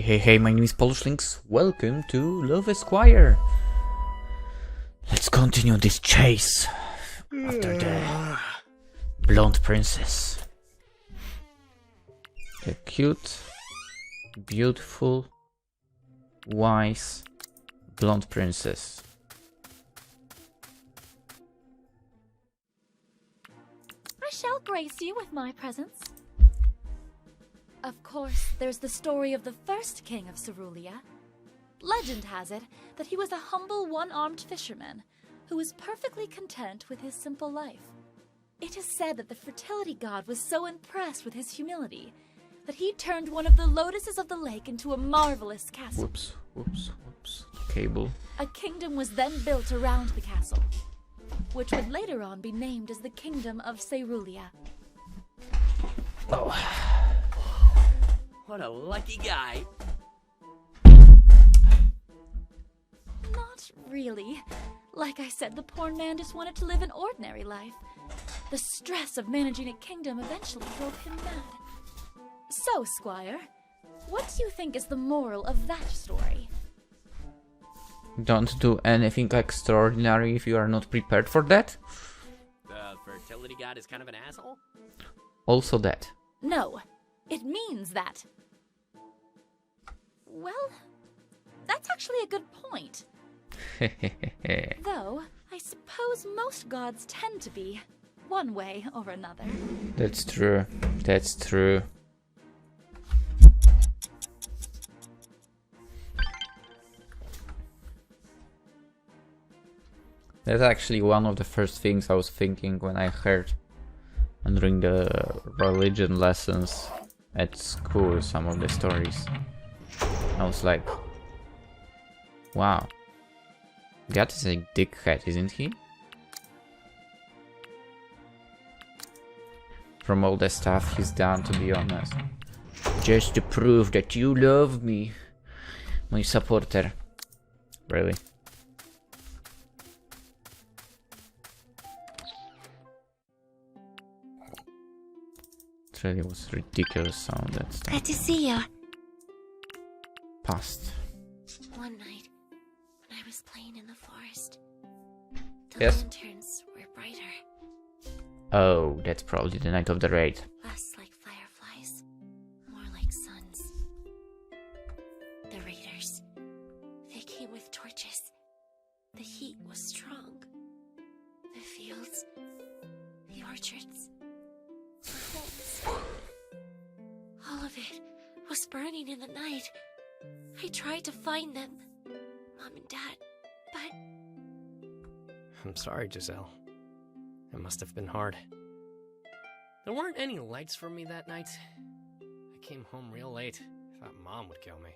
Hey, my name is PolishLynx. Welcome to Love Esquire. Let's continue this chase after the blonde princess. The cute, beautiful, wise blonde princess. I shall grace you with my presence. Of course, there's the story of the first king of Cerulia. Legend has it that he was a humble one-armed fisherman who was perfectly content with his simple life. It is said that the Fertility God was so impressed with his humility that he turned one of the lotuses of the lake into a marvelous castle. Whoops. Cable. A kingdom was then built around the castle, which would later on be named as the Kingdom of Cerulia. Oh. What a lucky guy. Not really. Like I said, the poor man just wanted to live an ordinary life. The stress of managing a kingdom eventually drove him mad. So, Squire, what do you think is the moral of that story? Don't do anything extraordinary if you are not prepared for that. The Fertility God is kind of an asshole? Also that. No, it means that. Well, that's actually a good point. Though, I suppose most gods tend to be, one way or another. That's true. That's actually one of the first things I was thinking when I heard during the religion lessons at school some of the stories. I was like, wow, God is a dickhead, isn't he? From all the stuff he's done, to be honest. Just to prove that you love me, my supporter. Really? It really was ridiculous sound, that stuff. Glad to see you. Past. One night, when I was playing in the forest, the Yes? lanterns were brighter, Oh, that's probably the night of the raid. less like fireflies, more like suns. The raiders, they came with torches. The heat was strong. The fields, the orchards, the homes. All of it was burning in the night. I tried to find them, Mom and Dad, but I'm sorry, Giselle. It must have been hard. There weren't any lights for me that night. I came home real late. I thought Mom would kill me.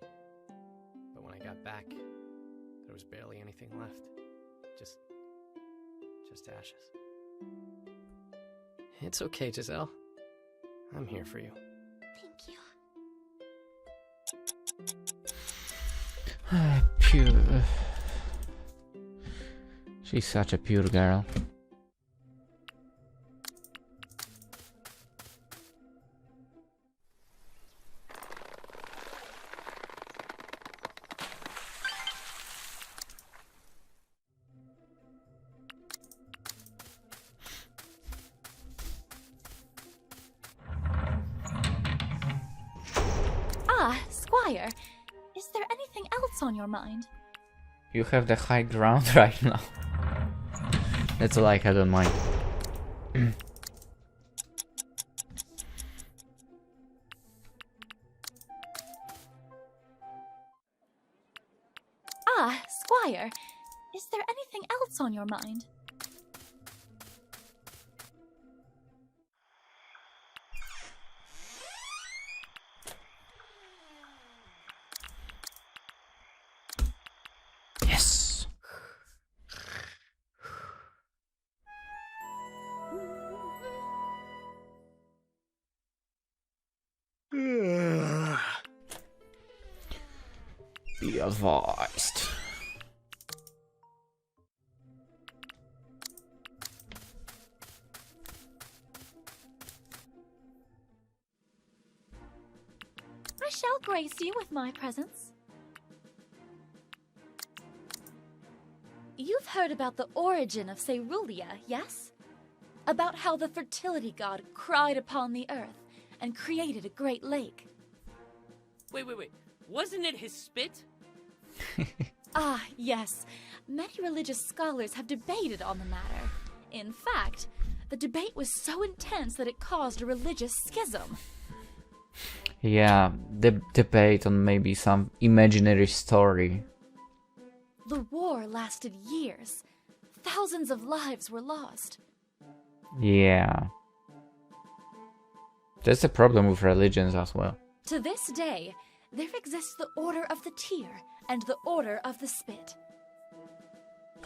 But when I got back, there was barely anything left. Just ashes. It's okay, Giselle. I'm here for you. thank you. Pure. She's such a pure girl. Ah, Squire, is there anything else on your mind? You have the high ground right now. That's all I had on mind. Ah, Squire, is there anything else on your mind? Yes. Be advised. I shall shall grace you with my presence. You've heard about the origin of Cerulia, yes? About how the Fertility God cried upon the earth and created a great lake. Wait. Wasn't it his spit? Ah, yes. Many religious scholars have debated on the matter. In fact, the debate was so intense that it caused a religious schism. Yeah, the debate on maybe some imaginary story. The war lasted years. Thousands of lives were lost. Yeah. That's the problem with religions as well. To this day, there exists the Order of the Tear and the Order of the Spit.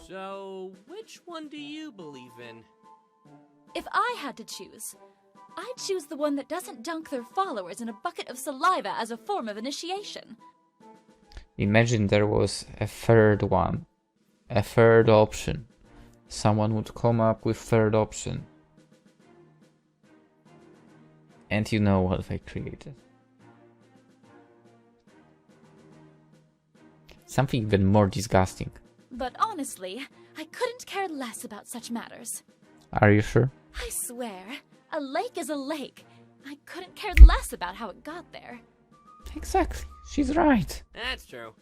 So, which one do you believe in? If I had to choose, I'd choose the one that doesn't dunk their followers in a bucket of saliva as a form of initiation. Imagine there was a third one. A third option. Someone would come up with third option. And you know what they created. Something even more disgusting. But honestly, I couldn't care less about such matters. Are you sure? I swear, a lake is a lake. I couldn't care less about how it got there. Exactly. She's right. That's true.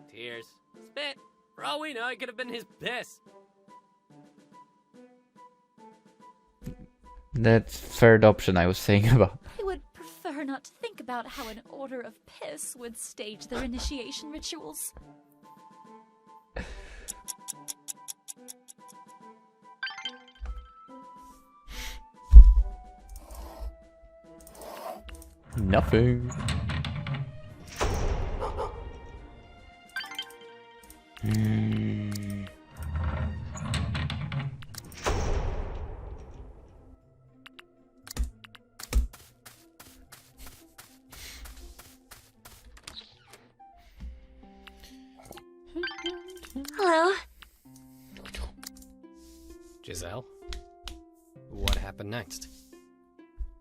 Tears. Spit. For all we know, it could have been his piss. That third option I was saying about. I would prefer not to think about how an order of piss would stage their initiation rituals. Nothing. Hello? Giselle? What happened next?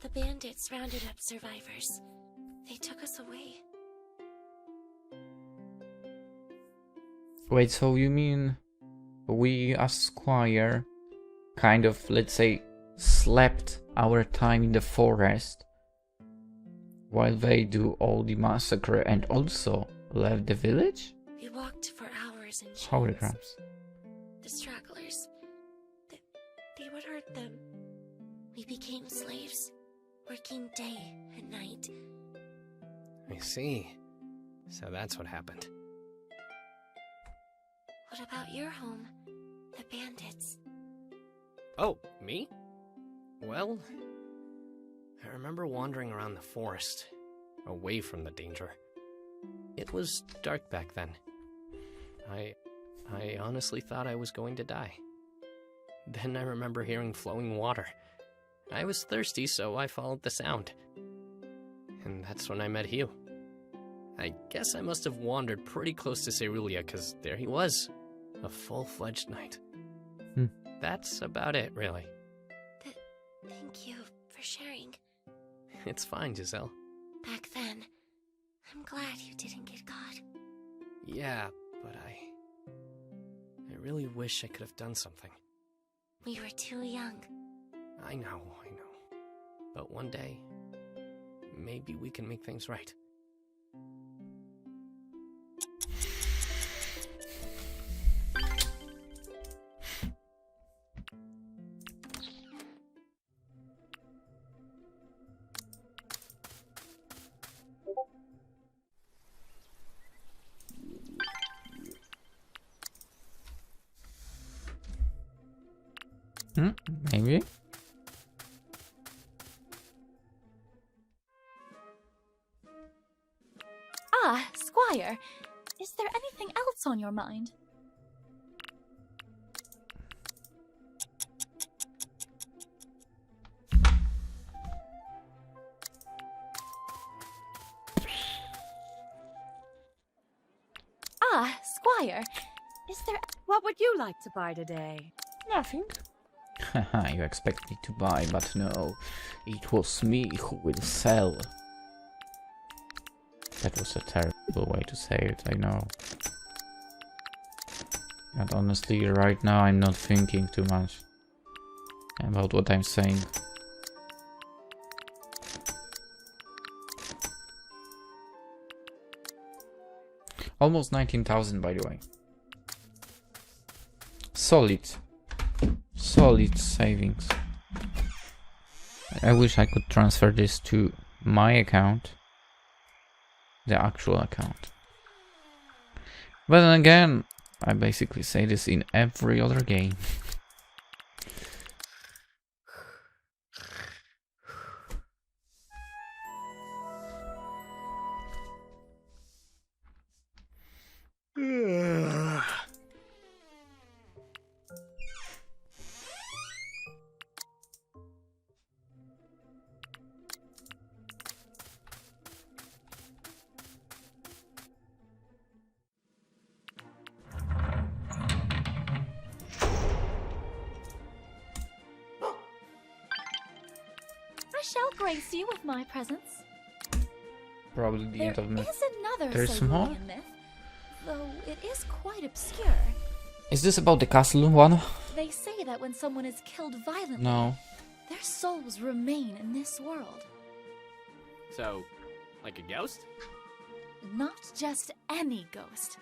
The bandits rounded up survivors. They took us away. Wait, so you mean we as Squire kind of, let's say, slept our time in the forest while they do all the massacre and also left the village? We walked for hours in chains. Holy craps. The stragglers. They would hurt them. We became slaves, working day and night. I see. So that's what happened. What about your home? The bandits. Oh, me? Well, I remember wandering around the forest, away from the danger. It was dark back then. I honestly thought I was going to die. Then I remember hearing flowing water. I was thirsty, so I followed the sound. And that's when I met Hugh. I guess I must have wandered pretty close to Cerulia, because there he was. A full-fledged knight. That's about it, really. Thank you for sharing. It's fine, Giselle. Back then, I'm glad you didn't get caught. Yeah, but I really wish I could have done something. We were too young. I know. But one day, maybe we can make things right. Maybe? Ah, Squire, is there anything else on your mind? Ah, Squire, is there... What would you like to buy today? Nothing. Haha, you expect me to buy, but no. It was me who will sell. That was a terrible way to say it, I know. But honestly, right now I'm not thinking too much about what I'm saying. Almost 19,000, by the way. Solid. Solid savings. I wish I could transfer this to my account. The actual account. But then again, I basically say this in every other game. I shall grace you with my presence. Probably the end of There myth. is another There's more? Cerulean myth, though it is quite obscure. Is this about the castle one? They say that when someone is killed violently, No. their souls remain in this world. So, like a ghost? Not just any ghost.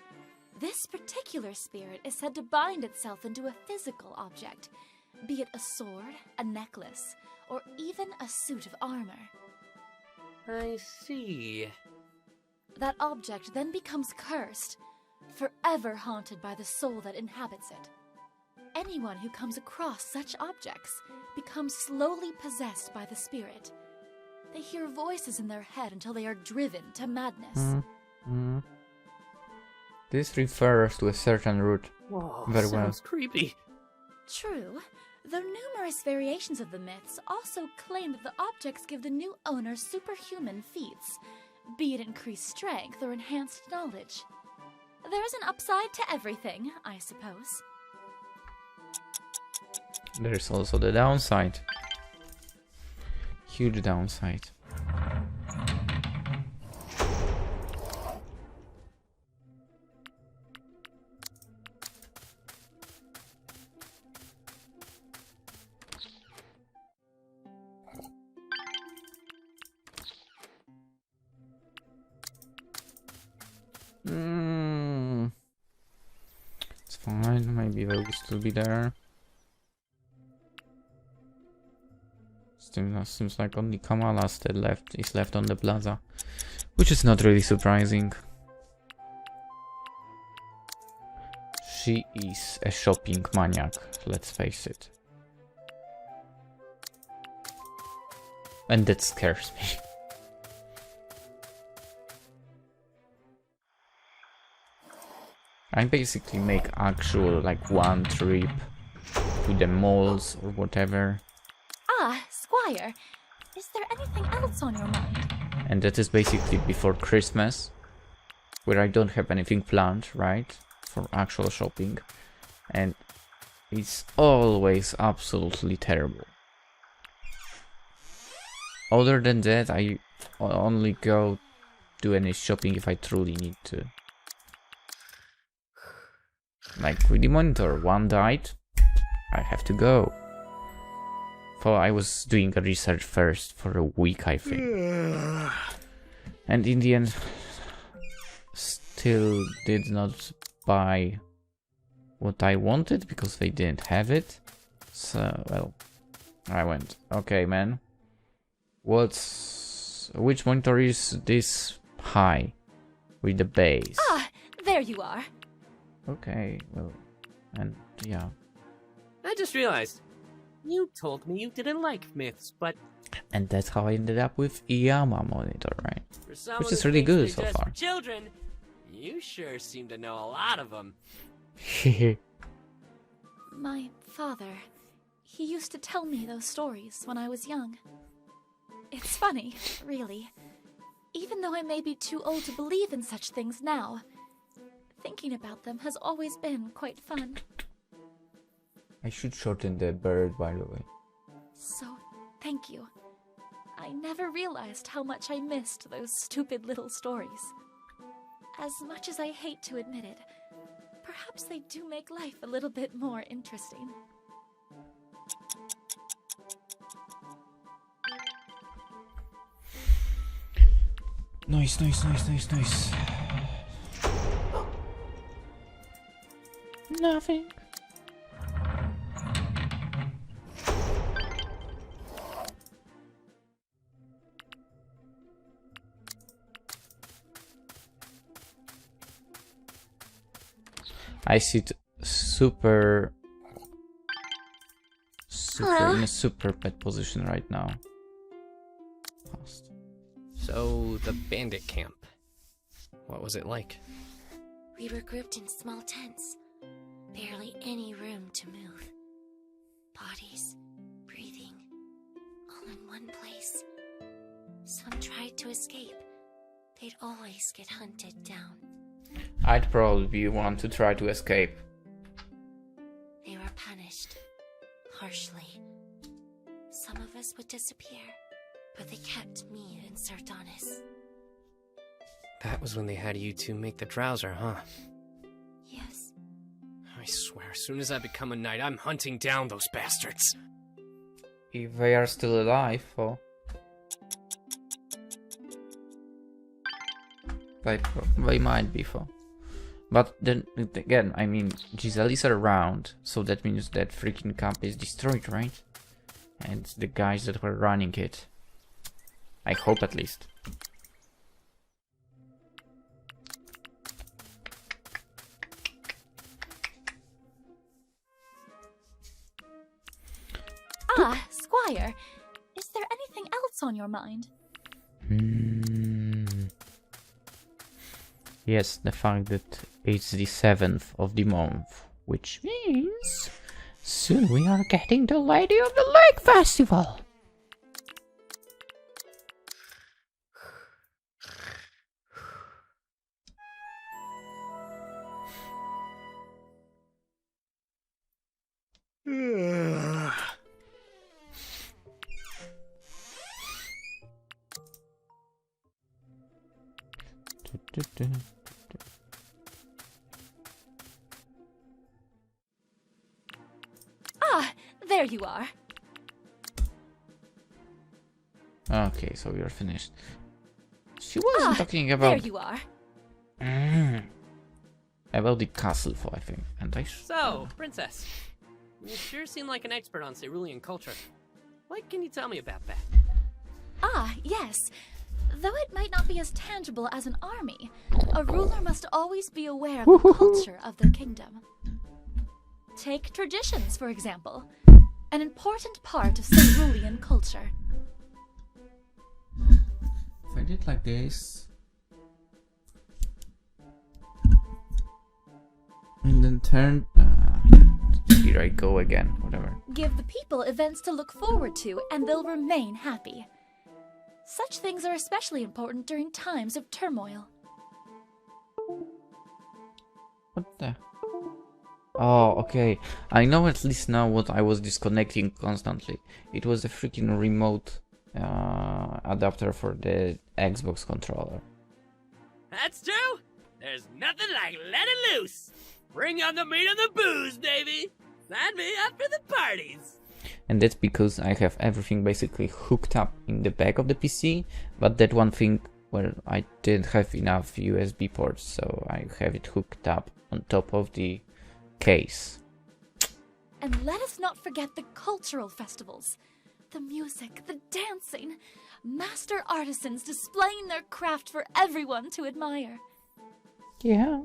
This particular spirit is said to bind itself into a physical object, be it a sword, a necklace, or even a suit of armor. I see. That object then becomes cursed, forever haunted by the soul that inhabits it. Anyone who comes across such objects becomes slowly possessed by the spirit. They hear voices in their head until they are driven to madness. This refers to a certain route. Whoa, Very well. sounds creepy. True, though numerous variations of the myths also claim that the objects give the new owner superhuman feats, be it increased strength or enhanced knowledge. There's an upside to everything, I suppose. There's also the downside. Huge downside. It's fine, maybe they will still be there. Seems like only Kamala is left on the plaza, which is not really surprising. She is a shopping maniac, let's face it. And that scares me. I basically make actual like one trip to the malls or whatever. Ah, Squire, is there anything else on your mind? And that is basically before Christmas, where I don't have anything planned, right? For actual shopping. And it's always absolutely terrible. Other than that, I only go do any shopping if I truly need to. Like with the monitor, one died, I have to go. For I was doing a research first for a week, I think. And in the end, still did not buy what I wanted because they didn't have it. So, well, I went, okay, man. Which monitor is this high with the base? Ah, there you are. Okay, well, and yeah. I just realized. You told me you didn't like myths, but And that's how I ended up with Yama monitor, right? for some Which of is the really things good they're so just far. for children, you sure seem to know a lot of them. My father, he used to tell me those stories when I was young. It's funny, really. Even though I may be too old to believe in such things now, thinking about them has always been quite fun. I should shorten the bird, by the way. So, thank you. I never realized how much I missed those stupid little stories. As much as I hate to admit it, perhaps they do make life a little bit more interesting. Nice, nice, nice, nice, nice. Nothing. I sit super in a super bad position right now. Fast. So, the bandit camp. What was it like? We were grouped in small tents. Barely any room to move. Bodies, breathing, all in one place. Some tried to escape. They'd always get hunted down. I'd probably be one to try to escape. They were punished. Harshly. Some of us would disappear, but they kept me and Sardonis. That was when they had you two make the drowser, huh? Yes. I swear, as soon as I become a knight, I'm hunting down those bastards. If they are still alive, or... They might be, for. But then again, I mean, Giselle is around, so that means that freaking camp is destroyed, right? And the guys that were running it. I hope at least. Ah, Squire, is there anything else on your mind? Yes, the fact that it's the 7th of the month, which means soon we are getting the Lady of the Lake Festival. Ah, there you are. Okay, so we are finished. She wasn't talking about... There you are. About the castle, I think. And I... So, Princess, you sure seem like an expert on cerulean culture. What can you tell me about that? Ah, yes. Though it might not be as tangible as an army, a ruler must always be aware of the culture of their kingdom. Take traditions, for example. An important part of cerulean culture. If I did like this... And then turn... here I go again, whatever. Give the people events to look forward to, and they'll remain happy. Such things are especially important during times of turmoil. What the... Oh, okay. I know at least now what I was disconnecting constantly. It was a freaking remote adapter for the Xbox controller. That's true. There's nothing like letting loose. Bring on the meat and the booze, baby. Sign me up for the parties. And that's because I have everything basically hooked up in the back of the PC, but that one thing where I didn't have enough USB ports, so I have it hooked up on top of the case. And let us not forget the cultural festivals. The music, the dancing, master artisans displaying their craft for everyone to admire. Yeah.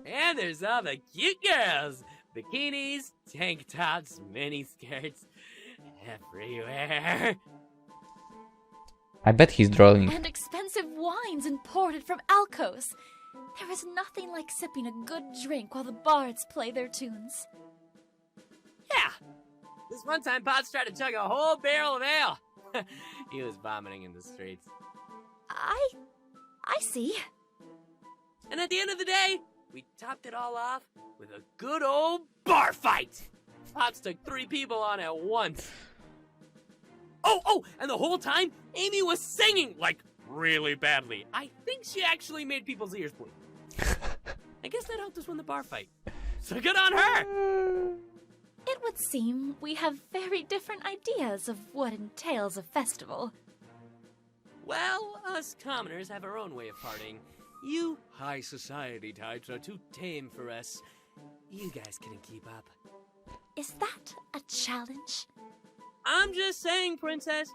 And there's all the cute girls. Bikinis, tank tops, mini skirts, everywhere. I bet he's drawing. And expensive wines imported from Alcos. There is nothing like sipping a good drink while the bards play their tunes. Yeah. This one time, Potts tried to chug a whole barrel of ale. He was vomiting in the streets. I see. And at the end of the day, we topped it all off with a good old bar fight. Potts took 3 people on at once. Oh, and the whole time, Amy was singing, like, really badly. I think she actually made people's ears bleed. I guess that helped us win the bar fight. So good on her! It would seem we have very different ideas of what entails a festival. Well, us commoners have our own way of partying. You high society types are too tame for us. You guys couldn't keep up. Is that a challenge? I'm just saying, Princess.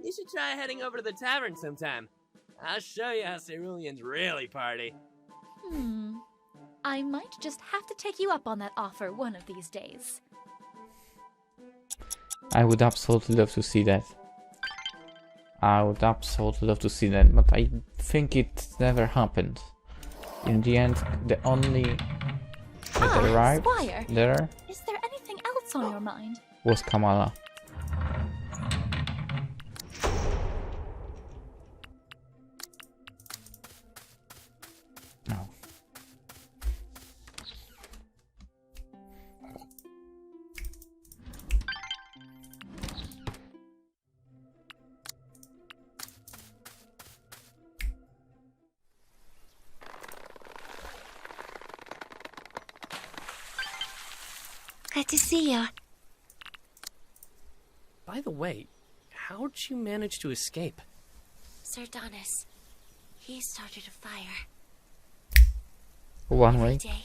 You should try heading over to the tavern sometime. I'll show you how Ceruleans really party. I might just have to take you up on that offer one of these days. I would absolutely love to see that. I would absolutely love to see that, but I think it never happened. In the end, the only that arrived Squire. there Is there anything else on your mind? was Kamala. No. Good to see you. By the way, how'd you manage to escape? Sir Donis. He started a fire. One Every way. day,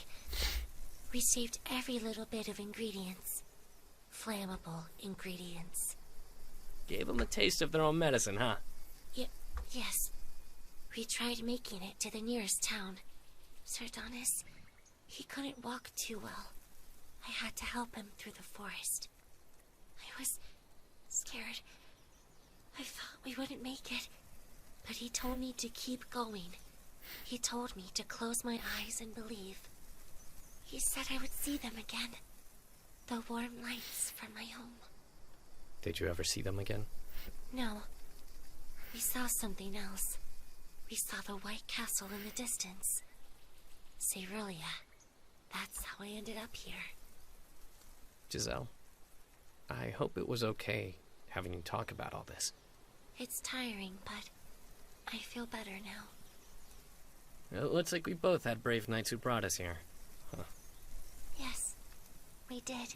we saved every little bit of ingredients. Flammable ingredients. Gave them a taste of their own medicine, huh? Yes. We tried making it to the nearest town. Sir Donis, he couldn't walk too well. I had to help him through the forest. I was scared. I thought we wouldn't make it. But he told me to keep going. He told me to close my eyes and believe. He said I would see them again. The warm lights from my home. Did you ever see them again? No. We saw something else. We saw the White Castle in the distance. Cerulia. That's how I ended up here. Giselle, I hope it was okay having you talk about all this. It's tiring, but I feel better now. It looks like we both had brave knights who brought us here. Huh. Yes, we did.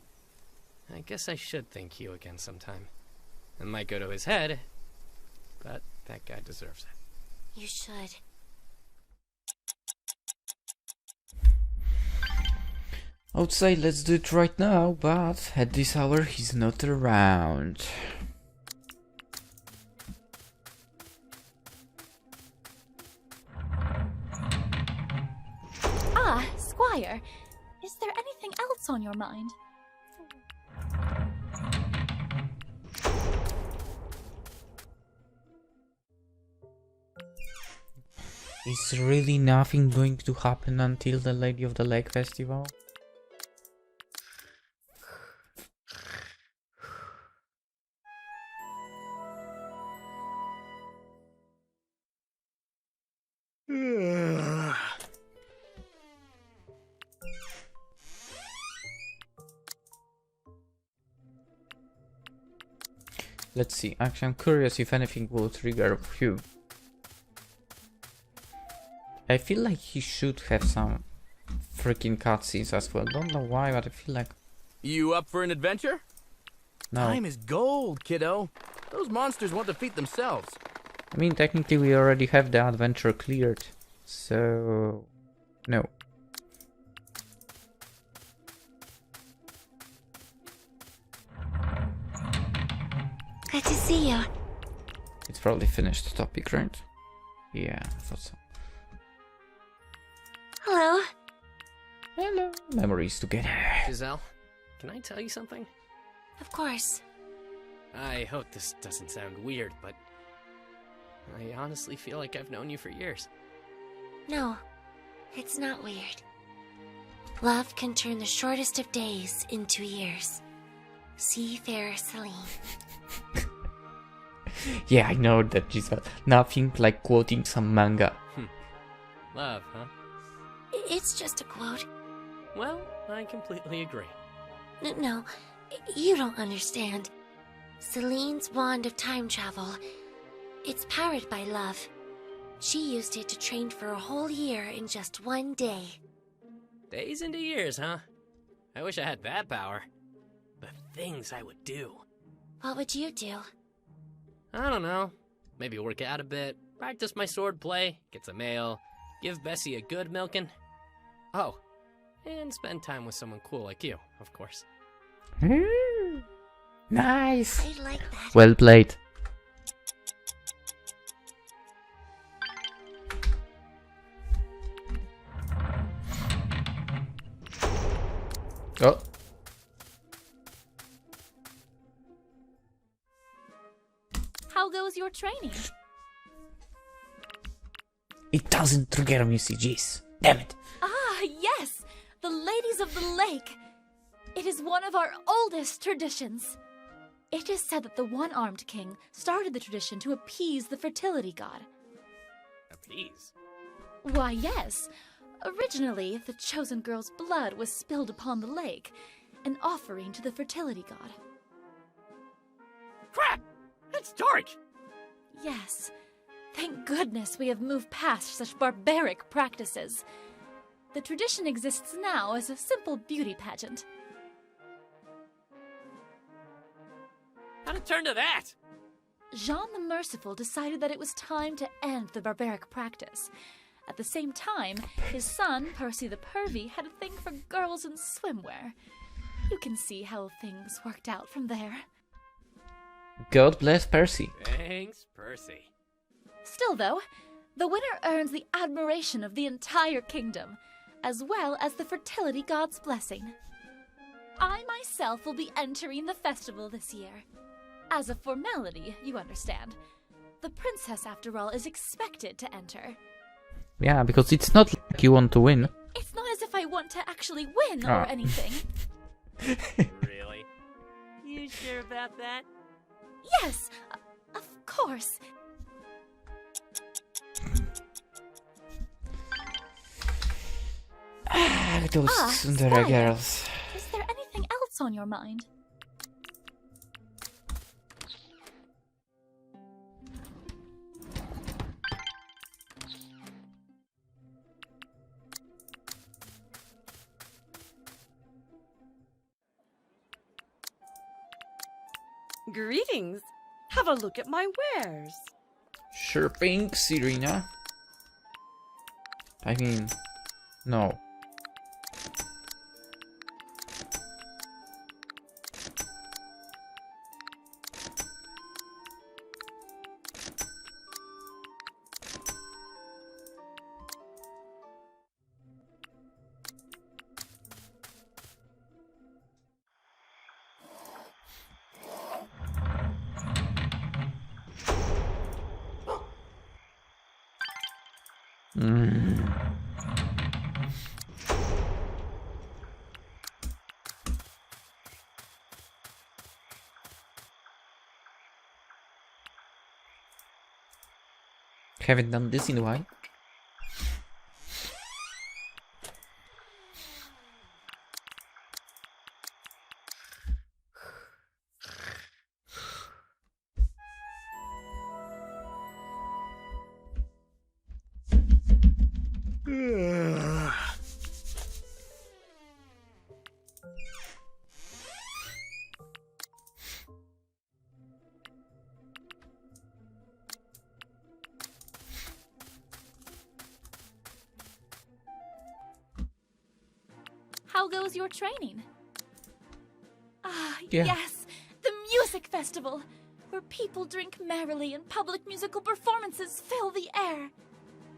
I guess I should thank you again sometime. It might go to his head, but that guy deserves it. You should. I would say let's do it right now, but at this hour he's not around. Ah, Squire. Is there anything else on your mind? Is really nothing going to happen until the Lady of the Lake festival? Let's see. Actually, I'm curious if anything will trigger Hugh. I feel like he should have some freaking cutscenes as well. Don't know why, but I feel like You up for an adventure? no. Time is gold, kiddo. Those monsters won't defeat themselves. I mean, technically, we already have the adventure cleared, so no. Good to see you. It's probably finished topic, right? Yeah, I thought so. Hello. Hello. Memories together. Giselle, can I tell you something? Of course. I hope this doesn't sound weird, but I honestly feel like I've known you for years. No, it's not weird. Love can turn the shortest of days into years. See fair Celine. Yeah, I know that she's nothing like quoting some manga. Love, huh? It's just a quote. Well, I completely agree. No, you don't understand. Celine's wand of time travel. It's powered by love. She used it to train for a whole year in just one day. Days into years, huh? I wish I had that power. The things I would do. What would you do? I don't know. Maybe work out a bit, practice my sword play, get some ale, give Bessie a good milking. Oh, and spend time with someone cool like you, of course. Nice. I like that. Well played. Oh. How goes your training? It doesn't trigger me CGs. Damn it. Ah, yes! The Ladies of the Lake! It is one of our oldest traditions. It is said that the one-armed king started the tradition to appease the fertility god. Appease? Why, yes. Originally, the chosen girl's blood was spilled upon the lake, an offering to the fertility god. Crap! That's dark! Yes. Thank goodness we have moved past such barbaric practices. The tradition exists now as a simple beauty pageant. How'd it turn to that? Jean the Merciful decided that it was time to end the barbaric practice. At the same time, his son, Percy the Pervy, had a thing for girls in swimwear. You can see how things worked out from there. God bless Percy. Thanks, Percy. Still, though, the winner earns the admiration of the entire kingdom, as well as the fertility god's blessing. I myself will be entering the festival this year. As a formality, you understand. The princess, after all, is expected to enter. Yeah, because it's not like you want to win. It's not as if I want to actually win or Ah. anything. Really? You sure about that? Yes, of course. Those Sundara Squire. girls. Is there anything else on your mind? Greetings. Have a look at my wares. Sure pink, Serena. I mean, no. Haven't done this in a while. How goes your training? Ah, Yeah. yes, the music festival, where people drink merrily and public musical performances fill the air.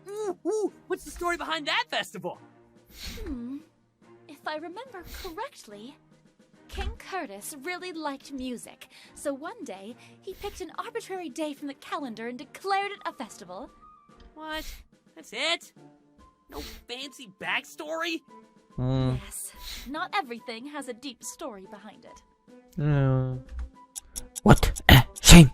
Ooh, what's the story behind that festival? If I remember correctly, King Curtis really liked music, so one day he picked an arbitrary day from the calendar and declared it a festival. What? That's it? No fancy backstory? Yes, not everything has a deep story behind it. What a shame.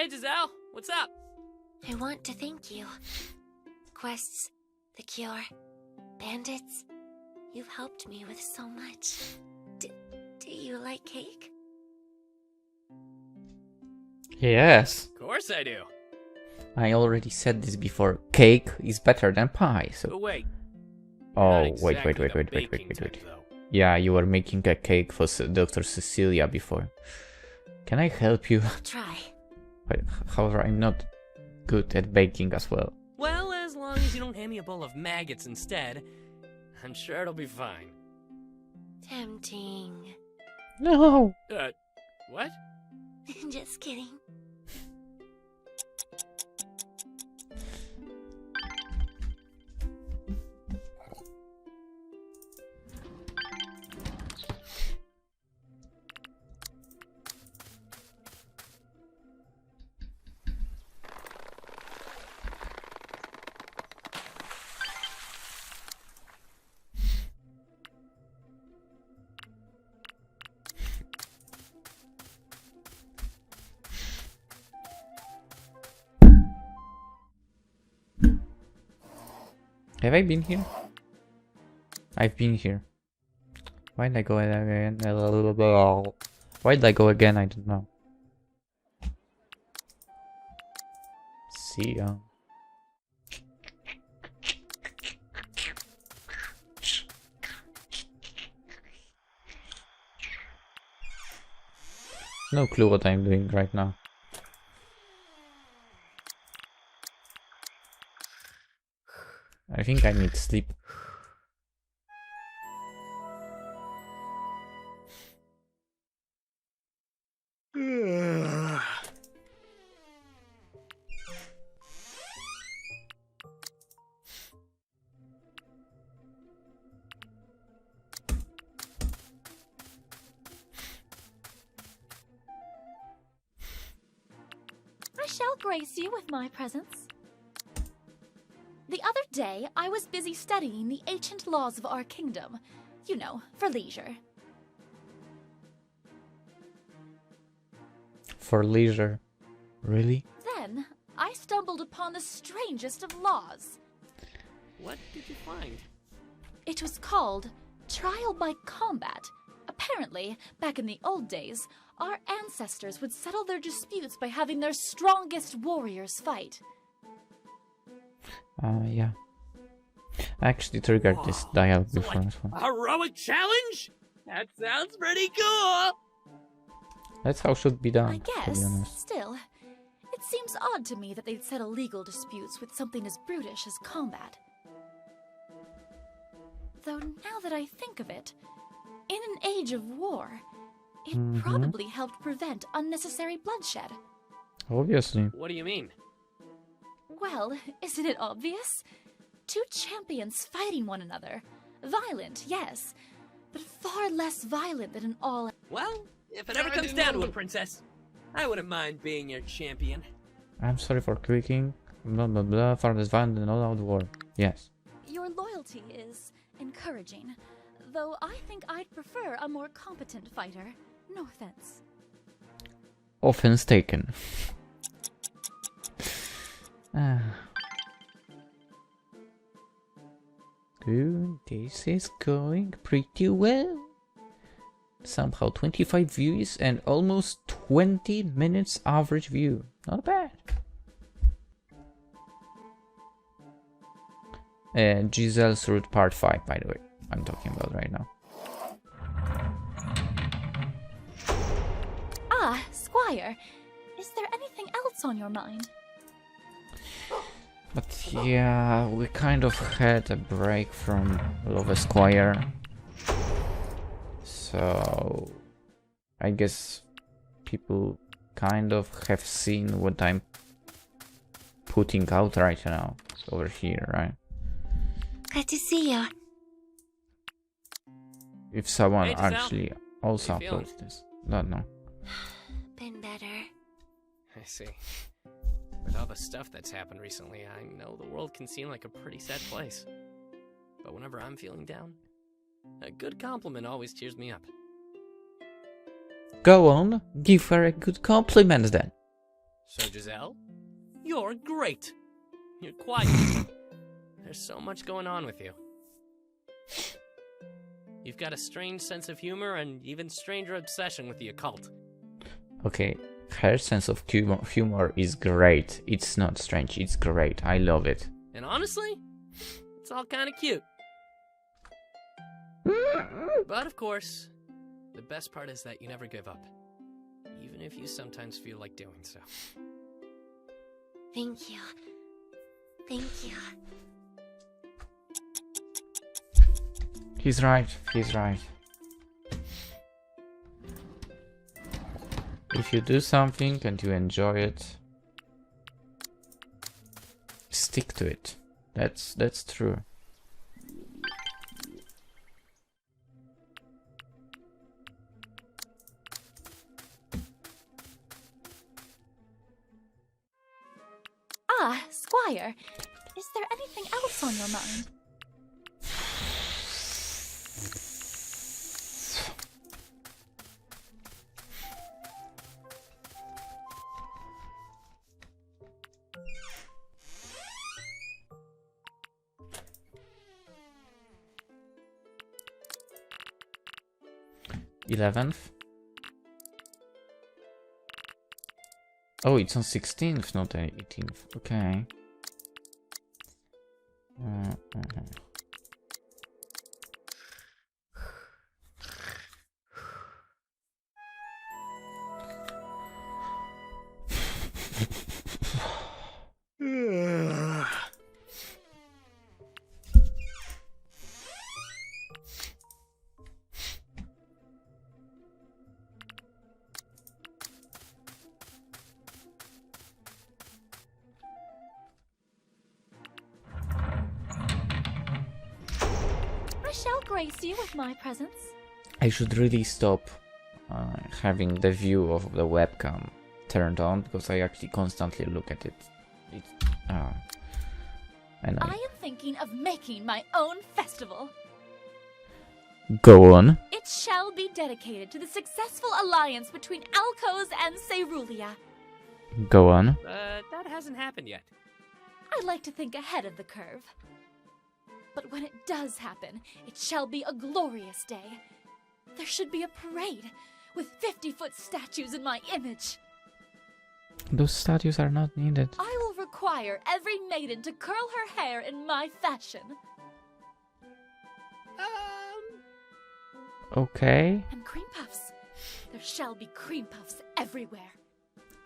Hey, Giselle, what's up? I want to thank you. Quests, the cure, bandits. You've helped me with so much. Do you like cake? Yes. Of course I do. I already said this before. Cake is better than pie, so... But wait. Oh, not wait. exactly the baking type, though. Yeah, you were making a cake for Dr. Cecilia before. Can I help you? I'll try. However, I'm not good at baking as well. Well, as long as you don't hand me a bowl of maggots instead, I'm sure it'll be fine. Tempting. No! What? Just kidding. Have I been here? I've been here. Why did I go again? Why did I go again? I don't know. See ya. No clue what I'm doing right now. I think I need sleep. I shall grace you with my presence. The other day, I was busy studying the ancient laws of our kingdom. You know, for leisure. For leisure. Really? Then, I stumbled upon the strangest of laws. What did you find? It was called Trial by Combat. Apparently, back in the old days, our ancestors would settle their disputes by having their strongest warriors fight. Yeah. I actually triggered this dialogue So before like, as well. a heroic challenge? That sounds pretty cool! That's how it should be done, I to be guess. honest. Still, it seems odd to me that they'd settle legal disputes with something as brutish as combat. Though now that I think of it, in an age of war, it probably helped prevent unnecessary bloodshed. Obviously. What do you mean? Well, isn't it obvious? Two champions fighting one another. Violent, yes, but far less violent than an all... Well, if it ever comes down to it, princess, I wouldn't mind being your champion. I'm sorry for clicking. Blah blah blah. Far less violent than all out war. Yes. Your loyalty is encouraging, though I think I'd prefer a more competent fighter. No offense. Offense taken. Good, this is going pretty well. Somehow 25 views and almost 20 minutes average view. Not bad. Giselle's Route Part 5, by the way. I'm talking about right now. Ah, Squire, is there anything else on your mind? But yeah, we kind of had a break from Love Esquire. So I guess people kind of have seen what I'm putting out right now over here, right? Good to see you. If someone Hey, Giselle. actually also How you feeling? uploads this. Don't know. Been better. I see. With all the stuff that's happened recently, I know the world can seem like a pretty sad place. But whenever I'm feeling down, a good compliment always cheers me up. Go on, give her a good compliment then. So, Giselle, you're great. You're quiet. There's so much going on with you. You've got a strange sense of humor and even stranger obsession with the occult. Okay, her sense of humor is great. It's not strange, it's great. I love it. And honestly, it's all kind of cute. But of course, the best part is that you never give up. Even if you sometimes feel like doing so. Thank you. Thank you. He's right, he's right. If you do something and you enjoy it, stick to it. That's true. Ah, Squire, is there anything else on your mind? $11th. Oh, it's on 16th, not 18th. Okay. I shall grace you with my presence. I should really stop having the view of the webcam turned on because I actually constantly look at it. And I am thinking of making my own festival. Go on. It shall be dedicated to the successful alliance between Alcos and Cerulia. Go on. That hasn't happened yet. I like to think ahead of the curve. But when it does happen, it shall be a glorious day. There should be a parade with 50-foot statues in my image. Those statues are not needed. I will require every maiden to curl her hair in my fashion. Okay. And cream puffs. There shall be cream puffs everywhere.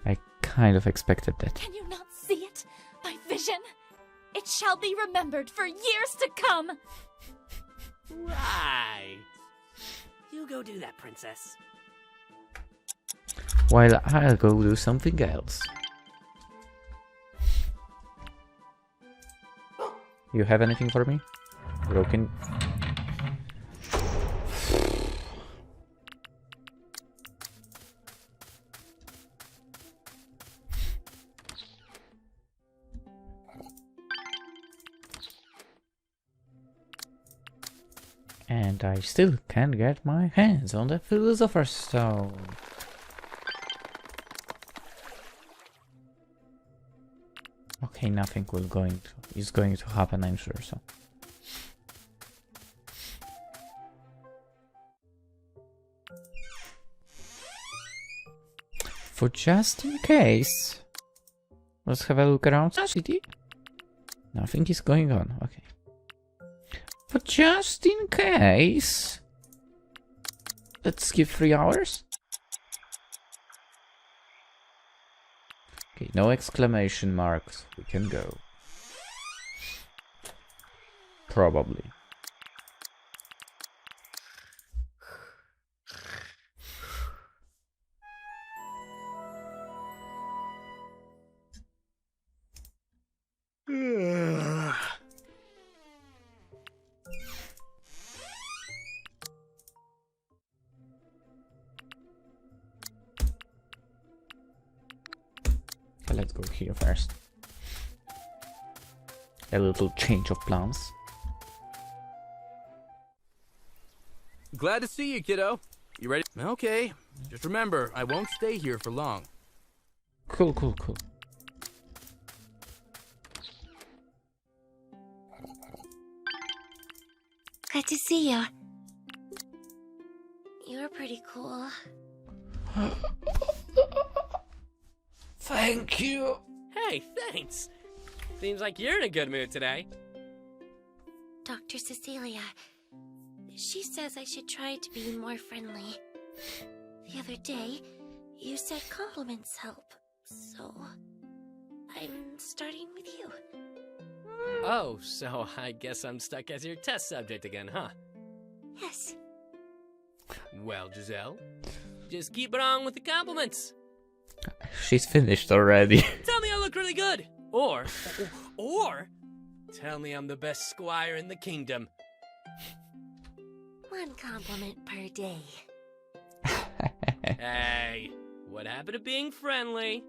I kind of expected that. Can you not see it? My vision? It shall be remembered for years to come. Right. You go do that, princess. While I'll go do something else. You have anything for me? Broken. And I still can't get my hands on the Philosopher's Stone. Okay, nothing is going to happen, I'm sure, so. For just in case, let's have a look around the city. Nothing is going on, okay. But just in case, let's give 3 hours. Okay, no exclamation marks. We can go. Probably. Let's go here first. A little change of plans. Glad to see you, kiddo. You ready? Okay. Just remember, I won't stay here for long. Cool, cool, cool. Good to see you. You're pretty cool. Thank you. Hey, thanks. Seems like you're in a good mood today. Dr. Cecilia. She says I should try to be more friendly. The other day, you said compliments help, so I'm starting with you. Oh, so I guess I'm stuck as your test subject again, huh? Yes. Well, Giselle, just keep it on with the compliments. She's finished already. Tell me I look really good. Or tell me I'm the best squire in the kingdom. One compliment per day. Hey, what happened to being friendly?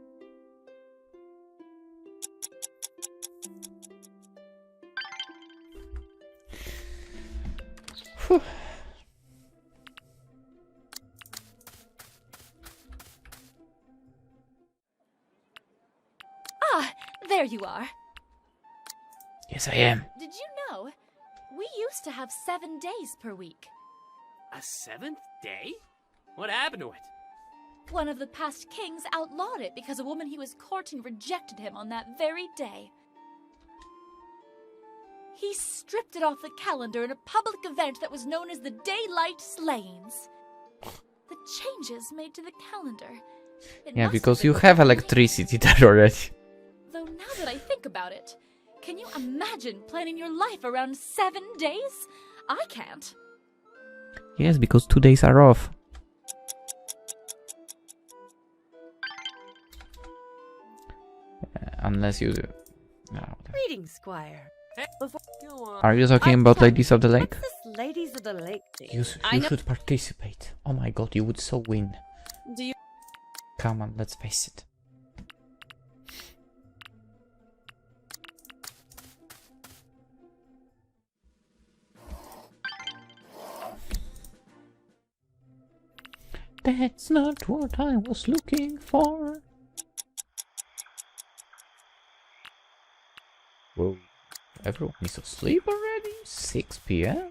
Ah, there you are. Yes, I am. Did you know? We used to have 7 days per week. A 7th day? What happened to it? One of the past kings outlawed it because a woman he was courting rejected him on that very day. He stripped it off the calendar in a public event that was known as the Daylight Slayings. The changes made to the calendar. It Yeah, must because been you have really- electricity there already. Though now that I think about it, can you imagine planning your life around 7 days? I can't. Yes, because 2 days are off. Unless you do. No, whatever. Greetings, Squire. Before Go on. Are you talking about Ladies of the Lake? what's this Ladies of the Lake thing? You I know. should participate. Oh my god, you would so win. Do you? Come on, let's face it. That's not what I was looking for. Whoa. Everyone is asleep already? 6 p.m.?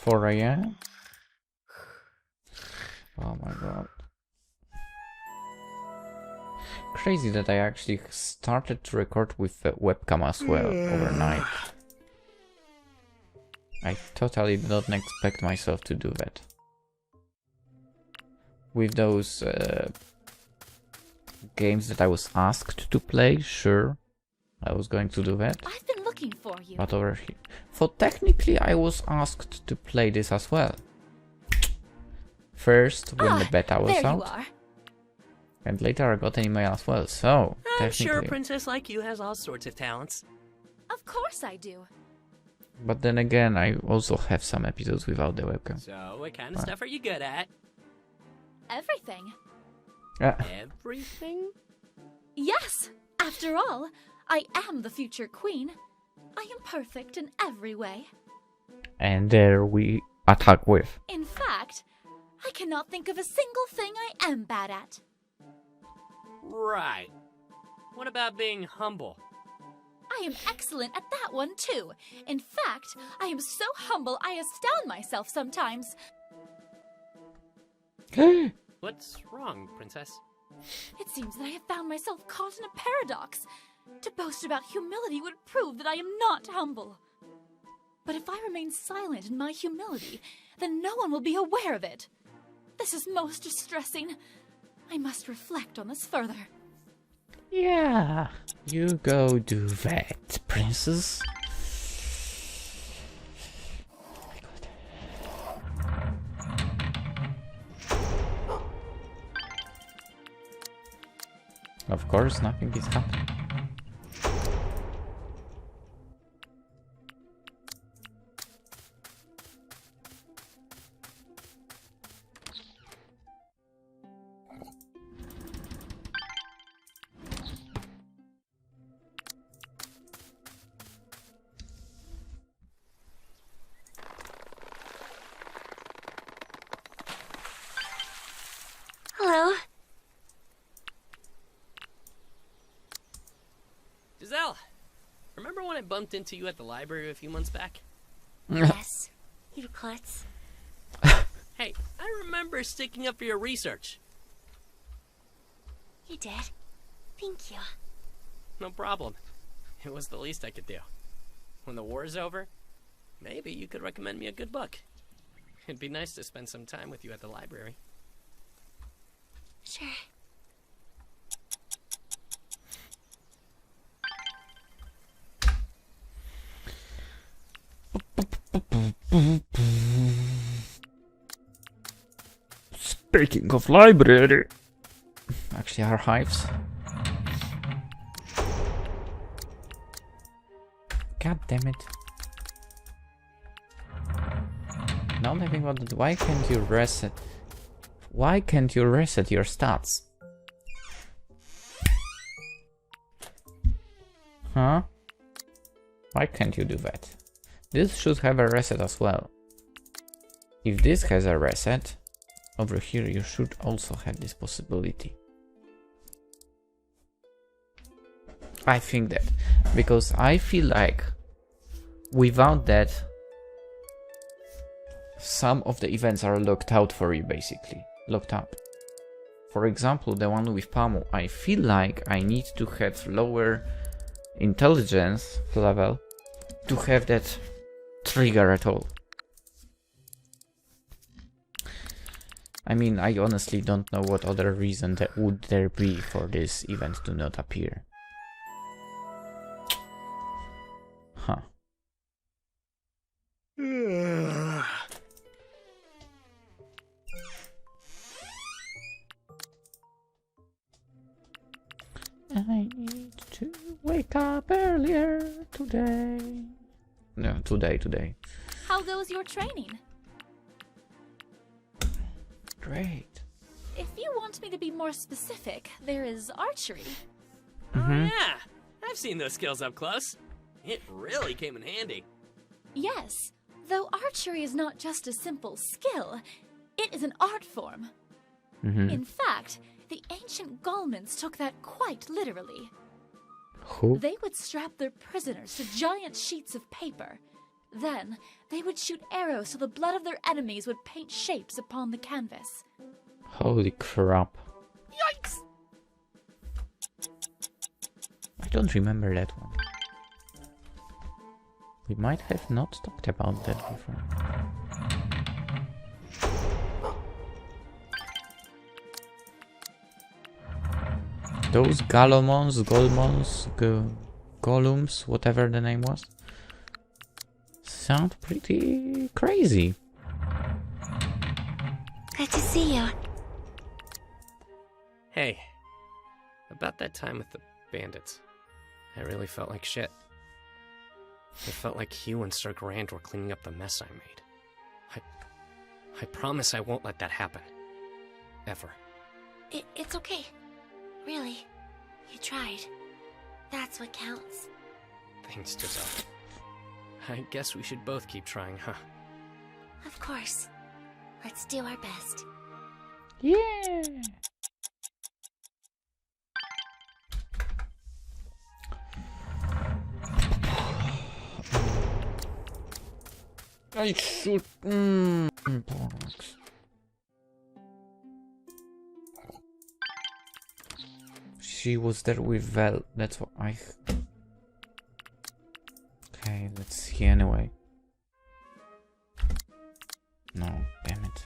$4 a.m.? Oh my god. Crazy that I actually started to record with the webcam as well overnight. I totally did not expect myself to do that. With those games that I was asked to play, sure, I was going to do that. I've been looking for you. But over here, for technically I was asked to play this as well. First, when the beta was there you out, are. and later I got an email as well, so I'm sure a technically. princess like you has all sorts of talents. Of course I do. But then again, I also have some episodes without the webcam. So, what kind of stuff are you good at? Everything. Everything? Yes! After all, I am the future queen. I am perfect in every way. And there we attack with. In fact, I cannot think of a single thing I am bad at. Right. What about being humble? I am excellent at that one too. In fact, I am so humble I astound myself sometimes. What's wrong, princess? It seems that I have found myself caught in a paradox. To boast about humility would prove that I am not humble. But if I remain silent in my humility, then no one will be aware of it. This is most distressing. I must reflect on this further. Yeah, you go do that, princess. Of course, nothing is happening. Giselle, remember when I bumped into you at the library a few months back? Yes, you klutz. Hey, I remember sticking up for your research. You did. Thank you. No problem. It was the least I could do. When the war is over, maybe you could recommend me a good book. It'd be nice to spend some time with you at the library. Sure. Speaking of library, actually archives. God damn it! Now that I think about it, why can't you reset? Why can't you reset your stats? Huh? Why can't you do that? This should have a reset as well. If this has a reset, over here you should also have this possibility. I think that, because I feel like without that, some of the events are locked out for you, basically. Locked up. For example, the one with Pamu, I feel like I need to have lower intelligence level to have that trigger at all. I mean, I honestly don't know what other reason that would there be for this event to not appear. Huh. I need to wake up earlier today. No, today. How goes your training? Great. If you want me to be more specific, there is archery. Oh yeah, I've seen those skills up close. It really came in handy. Yes, though archery is not just a simple skill, it is an art form. In fact, the ancient Gaulmans took that quite literally. Who? They would strap their prisoners to giant sheets of paper. Then, they would shoot arrows so the blood of their enemies would paint shapes upon the canvas. Holy crap. Yikes! I don't remember that one. We might have not talked about that before. Those Gollums, whatever the name was, sound pretty crazy. Good to see you. Hey, about that time with the bandits, I really felt like shit. It felt like Hugh and Sir Grant were cleaning up the mess I made. I promise I won't let that happen. Ever. It's okay. Really. You tried. That's what counts. Thanks, Giselle. I guess we should both keep trying, huh? Of course. Let's do our best. Yeah. I should. Bollocks. She was there with Vel. That's what I. Okay, let's see anyway. No, damn it.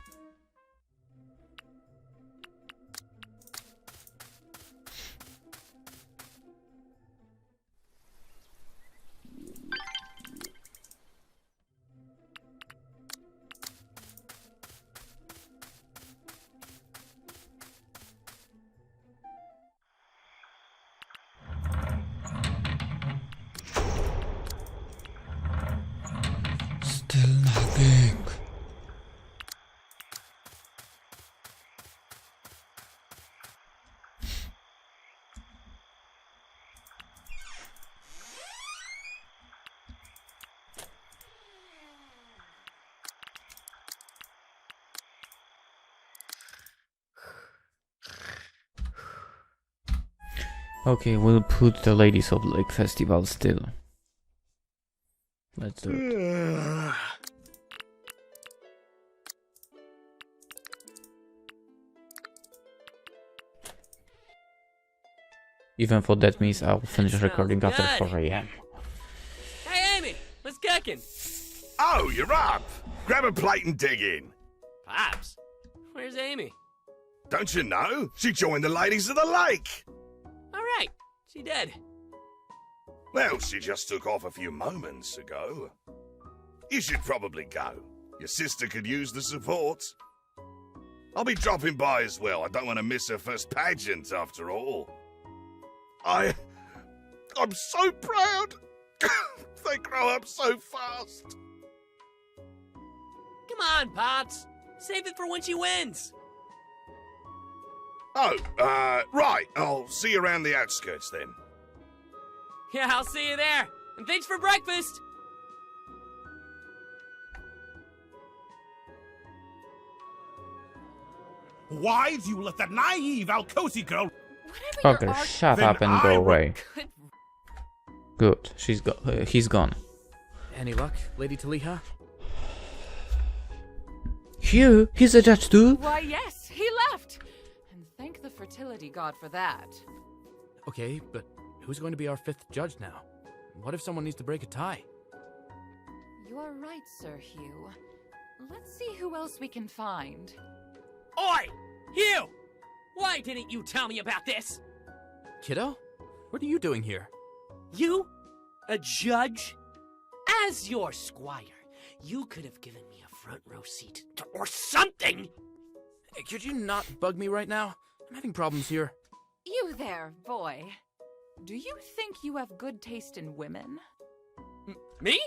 Still nothing. Okay, we'll put the Ladies of Lake Festival still. Let's do it. Even though that means I'll finish recording after 4 AM. Hey, Amy, what's cooking? Oh, you're up! Grab a plate and dig in. Pops, where's Amy? Don't you know? She joined the Ladies of the Lake. All right, she did. Well, she just took off a few moments ago. You should probably go. Your sister could use the support. I'll be dropping by as well. I don't want to miss her first pageant, after all. I'm so proud. They grow up so fast. Come on, Pops. Save it for when she wins. Oh, right. I'll see you around the outskirts then. Yeah, I'll see you there. And thanks for breakfast. Why do you let that naive Alcosi girl... Okay, shut up and go away. Good, he's gone. Any luck, Lady Taliha? Hugh, he's a judge too? Why, yes, he left. And thank the Fertility God for that. Okay, but who's going to be our 5th judge now? What if someone needs to break a tie? You are right, Sir Hugh. Let's see who else we can find. Oi! Hugh! Why didn't you tell me about this? Kiddo? What are you doing here? You? A judge? As your squire, you could have given me a front row seat or something! Hey, could you not bug me right now? I'm having problems here. You there, boy. Do you think you have good taste in women? Me?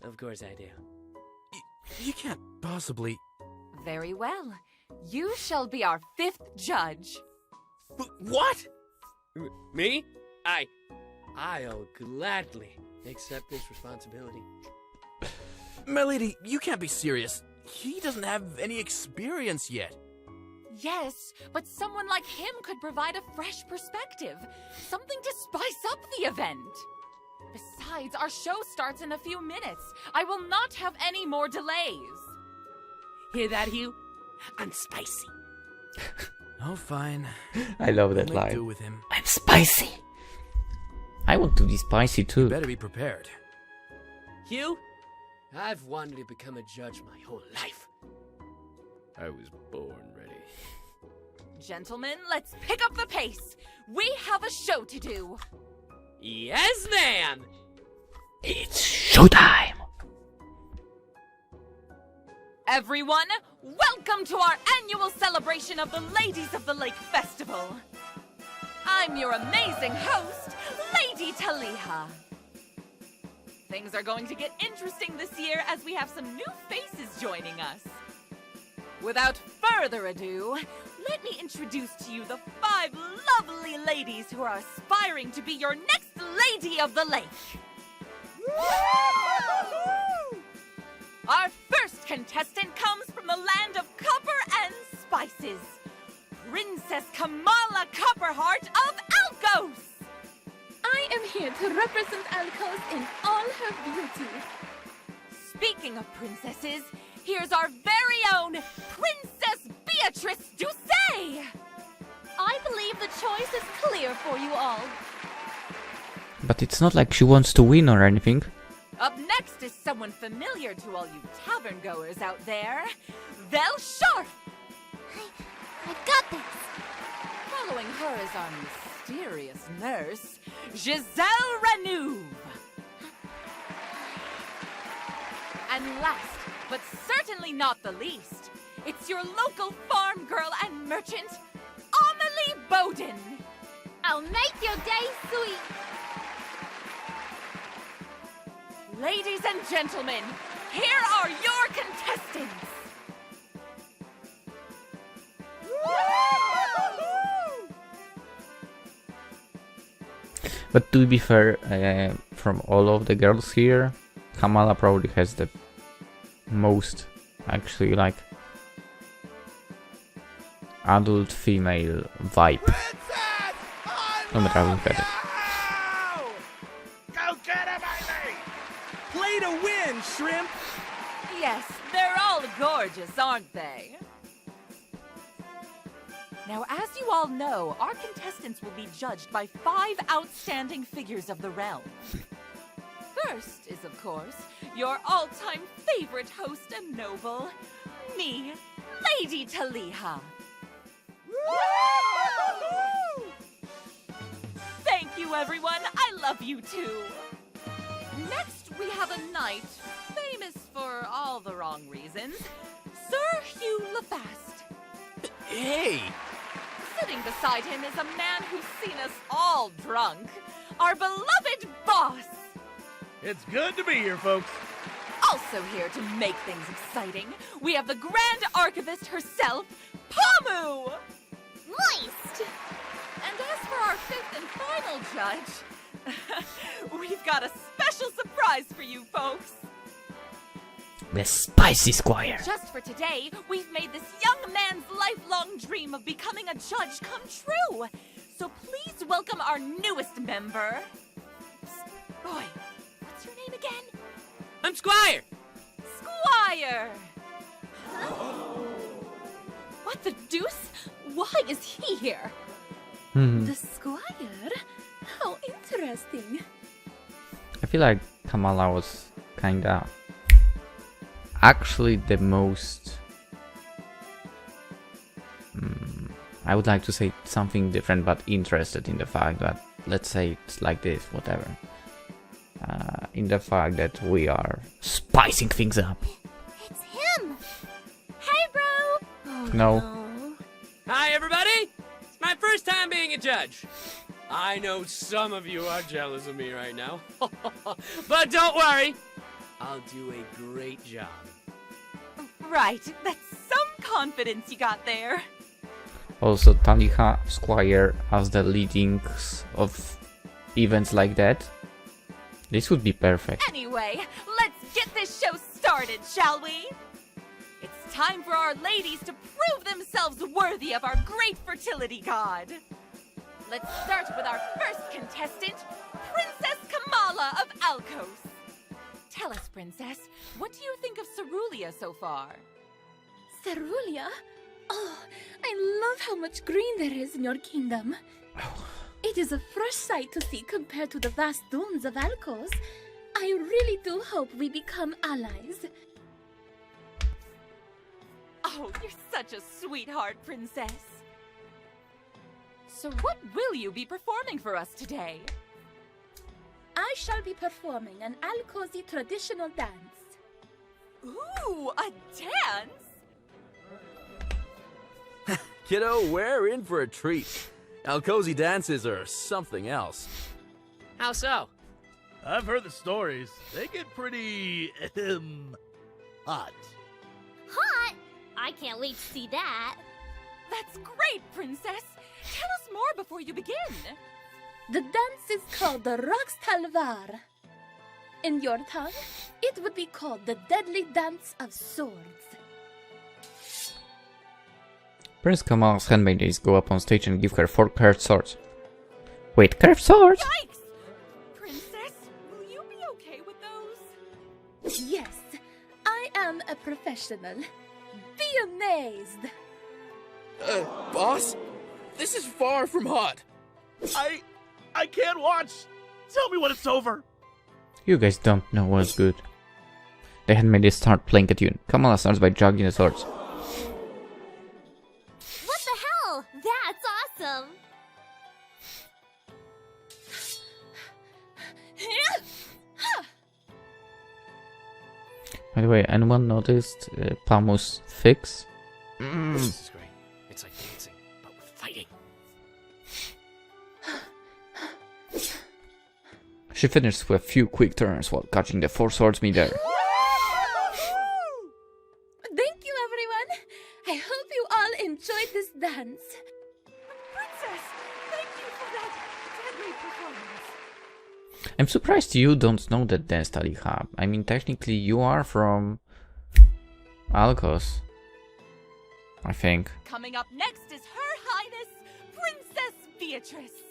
Of course I do. You can't possibly... Very well. You shall be our 5th judge. What? Me? I'll gladly accept this responsibility. My lady, you can't be serious. He doesn't have any experience yet. Yes, but someone like him could provide a fresh perspective. Something to spice up the event. Besides, our show starts in a few minutes. I will not have any more delays. Hear that, Hugh? I'm spicy. Oh, fine. I love that I'll make do line. with him. I'm spicy. I want to be spicy You too. better be prepared. Hugh, I've wanted to become a judge my whole life. I was born ready. Gentlemen, let's pick up the pace. We have a show to do. Yes, ma'am! It's showtime. Everyone, welcome to our annual celebration of the Ladies of the Lake Festival. I'm your amazing host, Lady Taliha. Things are going to get interesting this year as we have some new faces joining us. Without further ado, let me introduce to you the 5 lovely ladies who are aspiring to be your next Lady of the Lake. Our first contestant comes from the land of copper and spices, Princess Kamala Copperheart of Alkos. I am here to represent Alkos in all her beauty. Speaking of princesses, here's our very own Princess Beatrice Doucet. I believe the choice is clear for you all. But it's not like she wants to win or anything. Up next is someone familiar to all you tavern goers out there, Vel Sharp. I've got this. Following her is our mysterious nurse, Giselle Renouve. And last, but certainly not the least, it's your local farm girl and merchant, Amelie Bowden. I'll make your day sweet. Ladies and gentlemen, here are your contestants. But to be fair, from all of the girls here, Kamala probably has the most, actually, like, adult female vibe. Princess! I No matter how better. Go get him, Amy! Play to win, shrimp! Yes, they're all gorgeous, aren't they? Now, as you all know, our contestants will be judged by 5 outstanding figures of the realm. First is, of course, your all-time favorite host and noble, me, Lady Taliha. Thank you, everyone. I love you too. Next, we have a knight famous for all the wrong reasons, Sir Hugh LaFast. Hey! Sitting beside him is a man who's seen us all drunk, our beloved boss. It's good to be here, folks. Also here to make things exciting, we have the Grand Archivist herself, Pamu! Moist! And as for our 5th and final judge, we've got a special surprise for you folks. The spicy squire. Just for today, we've made this young man's lifelong dream of becoming a judge come true. So please welcome our newest member. Psst, boy, what's your name again? I'm Squire! Squire! What the deuce? Why is he here? The squire? How interesting. I feel like Kamala was kinda actually the most I would like to say something different, but interested in the fact that, let's say it's like this, whatever, in the fact that we are spicing things up. It's him! Hey, bro! No. Hi, everybody! It's my first time being a judge. I know some of you are jealous of me right now. But don't worry, I'll do a great job. Right, that's some confidence you got there. Also, Taliha Squire as the leadings of events like that. This would be perfect. Anyway, let's get this show started, shall we? It's time for our ladies to prove themselves worthy of our great fertility god. Let's start with our first contestant, Princess Kamala of Alkos. Tell us, Princess, what do you think of Cerulia so far? Cerulia? Oh, I love how much green there is in your kingdom. It is a fresh sight to see compared to the vast dunes of Alkos. I really do hope we become allies. Oh, you're such a sweetheart, Princess. So what will you be performing for us today? I shall be performing an Alkosi traditional dance. Ooh, a dance? Kiddo, we're in for a treat. Alkosi dances are something else. How so? I've heard the stories. They get pretty, hot. Hot? I can't wait to see that. That's great, Princess. Tell us more before you begin. The dance is called the Rox Talvar. In your tongue, it would be called the Deadly Dance of Swords. Prince Kamala's handmaidens go up on stage and give her 4 curved swords. Wait, curved swords? Yikes! Princess, will you be okay with those? Yes, I am a professional. Be amazed. Boss? This is far from hot. I can't watch. Tell me when it's over. You guys don't know what's good. The handmaidens start playing a tune. Kamala starts by juggling the swords. What the hell? That's awesome! By the way, anyone noticed Pamu's fix? This is great. It's like dancing, but with fighting. She finished with a few quick turns while catching the 4 swords midair. Thank you, everyone. I hope you all enjoyed this dance. Princess, thank you for that deadly performance. I'm surprised you don't know that dance, Taliha. I mean, technically you are from Alkos, I think. Coming up next is Her Highness, Princess Beatrice.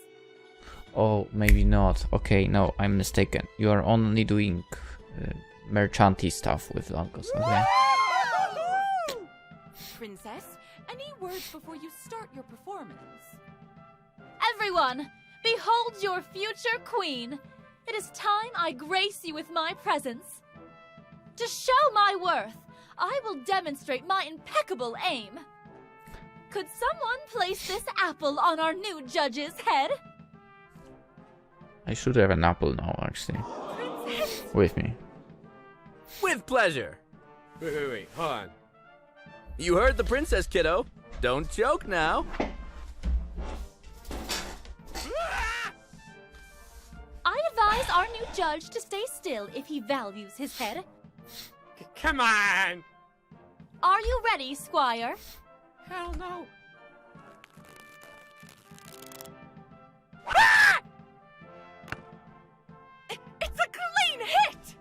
Oh, maybe not. Okay, no, I'm mistaken. You are only doing merchanty stuff with Lagos, okay? Princess, any words before you start your performance? Everyone, behold your future queen. It is time I grace you with my presence. To show my worth, I will demonstrate my impeccable aim. Could someone place this apple on our new judge's head? I should have an apple now, actually. With me. With pleasure. Wait, hold on. You heard the princess, kiddo. Don't joke now. I advise our new judge to stay still if he values his head. Come on! Are you ready, Squire? Hell no. It's a clean hit!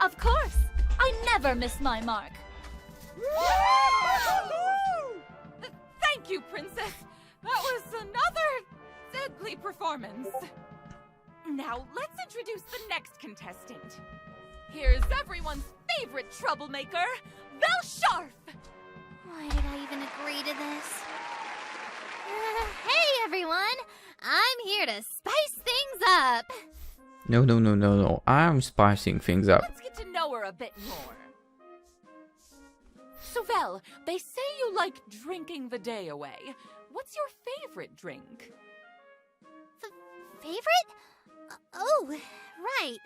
Of course. I never miss my mark. Thank you, Princess. That was another deadly performance. Now, let's introduce the next contestant. Here's everyone's favorite troublemaker, Belle. Why did I even agree to this? Hey, everyone! I'm here to spice things up. No. I'm spicing things up. Let's get to know her a bit more. So, Vel, they say you like drinking the day away. What's your favorite drink? Favorite? Oh, right.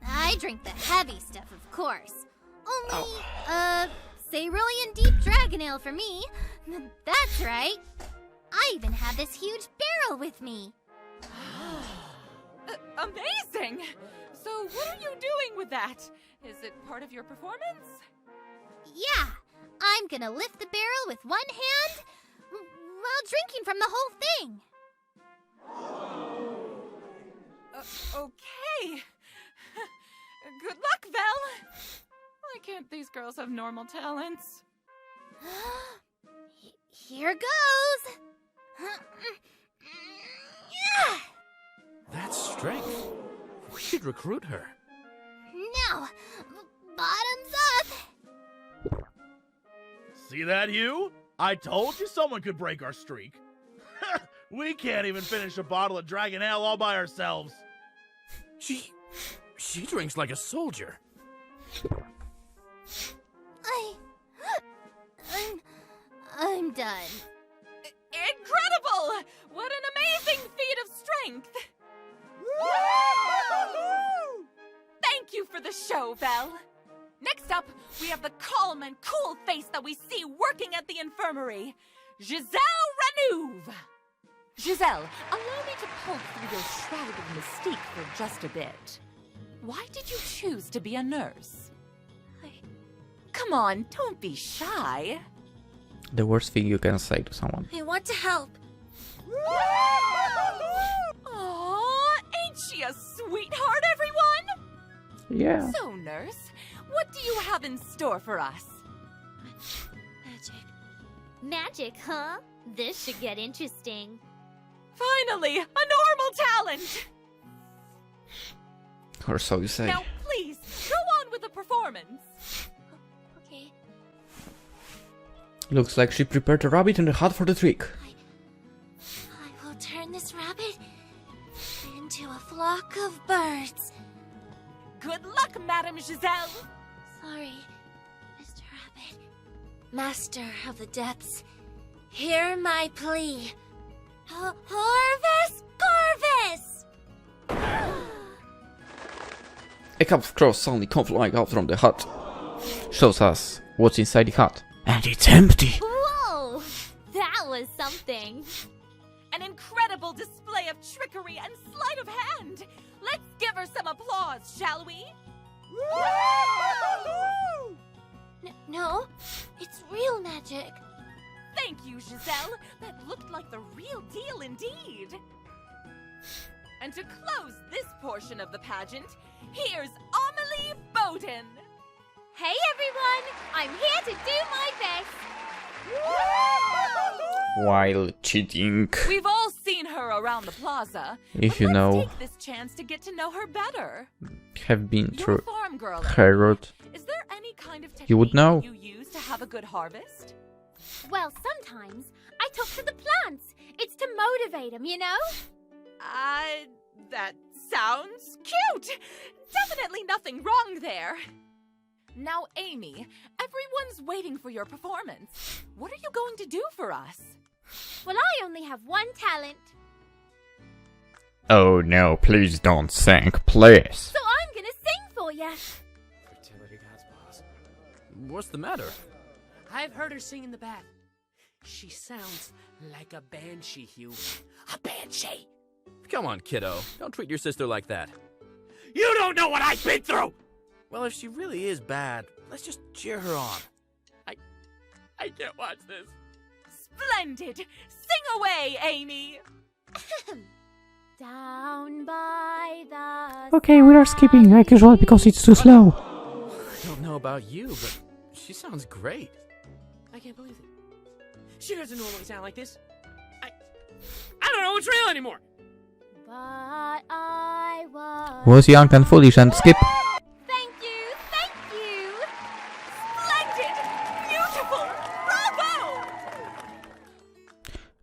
I drink the heavy stuff, of course. Only, cerulean deep dragon ale for me. That's right. I even have this huge barrel with me. Amazing! So what are you doing with that? Is it part of your performance? Yeah, I'm gonna lift the barrel with one hand while drinking from the whole thing. Okay. Good luck, Vel. Why can't these girls have normal talents? Here goes. That's strength. We should recruit her. Now, bottoms up. See that, you? I told you someone could break our streak. We can't even finish a bottle of dragon ale all by ourselves. She drinks like a soldier. I'm done. Incredible! What an amazing feat of strength! Thank you for the show, Vel. Next up, we have the calm and cool face that we see working at the infirmary, Giselle Renouve. Giselle, allow me to poke through your shroud of mystique for just a bit. Why did you choose to be a nurse? Come on, don't be shy. The worst thing you can say to someone. I want to help. Aw, ain't she a sweetheart, everyone? Yeah. So, nurse, what do you have in store for us? Magic. Magic, huh? This should get interesting. Finally, a normal talent! Or so you say. Now, please, go on with the performance. Okay. Looks like she prepared a rabbit in the hat for the trick. I will turn this rabbit into a flock of birds. Good luck, Madame Giselle. Sorry, Mr. Rabbit. Master of the depths, hear my plea. Corvus! A cup of crows suddenly come flying out from the hut. Shows us what's inside the hut. And it's empty! Whoa! That was something. An incredible display of trickery and sleight of hand. Let's give her some applause, shall we? No, it's real magic. Thank you, Giselle. That looked like the real deal indeed. And to close this portion of the pageant, here's Amelie Bowden. Hey everyone, I'm here to do my best. while cheating. We've all seen her around the plaza. If but you let's know, take this chance to get to know her better. have been You're through a farm girl. her route. Is there any kind of technique You would know. you use to have a good harvest? Well, sometimes I talk to the plants. It's to motivate them, you know? That sounds cute. Definitely nothing wrong there. Now, Amy, everyone's waiting for your performance. What are you going to do for us? Well, I only have one talent. Oh no, please don't sing, please. So I'm gonna sing for you. Fertility God's boss. What's the matter? I've heard her sing in the bath. She sounds like a banshee, Hugh. A banshee! Come on, kiddo. Don't treat your sister like that. You don't know what I've been through! Well, if she really is bad, let's just cheer her on. I can't watch this. Splendid! Sing away, Amy! Down by the Okay, we are skipping like usual because it's too slow. I don't know about you, but she sounds great. I can't believe it. She doesn't normally sound like this. I don't know what's real anymore. But I Was young and foolish and skip. Thank you, thank you. Splendid! Beautiful! Bravo!